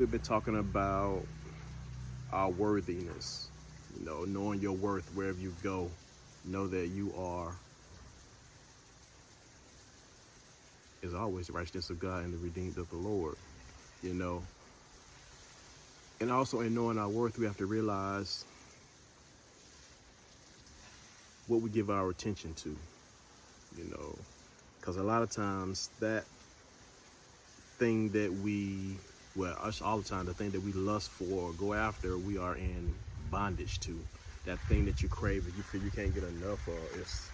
We've been talking about our worthiness, knowing your worth wherever you go. Know that you are, as always, the righteousness of God and the redeemed of the Lord, you know. And also in knowing our worth, we have to realize what we give our attention to, because a lot of times that thing that us all the time, the thing that we lust for or go after, we are in bondage to. That thing that you crave and you feel you can't get enough of,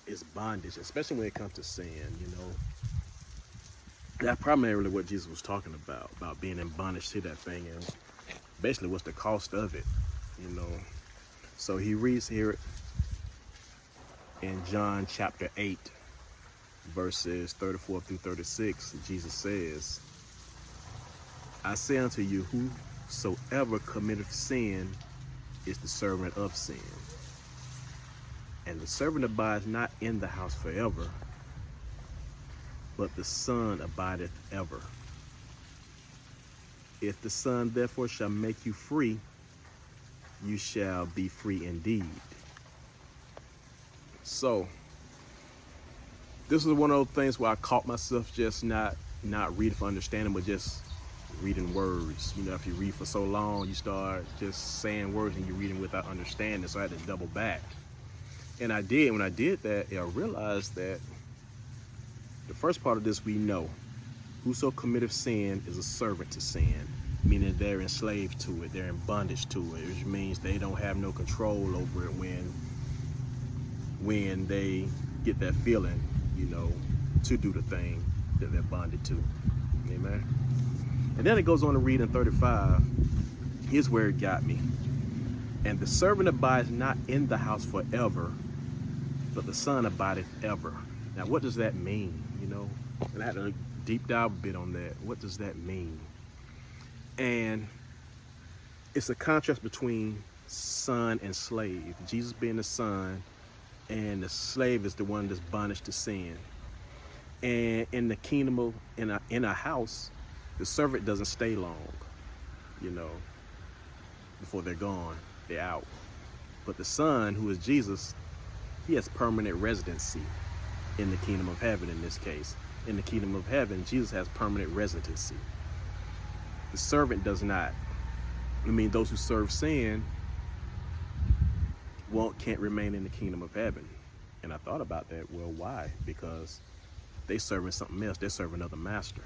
it's bondage, especially when it comes to sin, That's primarily what Jesus was talking about being in bondage to that thing, and basically what's the cost of it, So he reads here in John chapter 8, verses 34 through 36, Jesus says, I say unto you, whosoever committeth sin is the servant of sin. And the servant abides not in the house forever, but the Son abideth ever. If the Son therefore shall make you free, you shall be free indeed. So, this is one of those things where I caught myself just not reading for understanding, but just reading words. If you read for so long, you start just saying words and you're reading without understanding. So I had to double back. And I did. When I did that, I realized that the first part of this we know. Whoso committeth sin is a servant to sin, meaning they're enslaved to it, they're in bondage to it, which means they don't have no control over it when they get that feeling, to do the thing that they're bonded to. Amen. And then it goes on to read in 35. Here's where it got me. And the servant abides not in the house forever, but the Son abideth ever. Now, what does that mean? And I had to deep dive a bit on that. What does that mean? And it's a contrast between son and slave. Jesus being the son, and the slave is the one that's bondage to sin. And in the kingdom of in a house, the servant doesn't stay long, before they're gone, they're out. But the Son, who is Jesus, he has permanent residency in the kingdom of heaven. In this case, in the kingdom of heaven, Jesus has permanent residency. The servant does not. Those who serve sin can't remain in the kingdom of heaven. And I thought about that. Well, why? Because they serving something else. They're serving another master.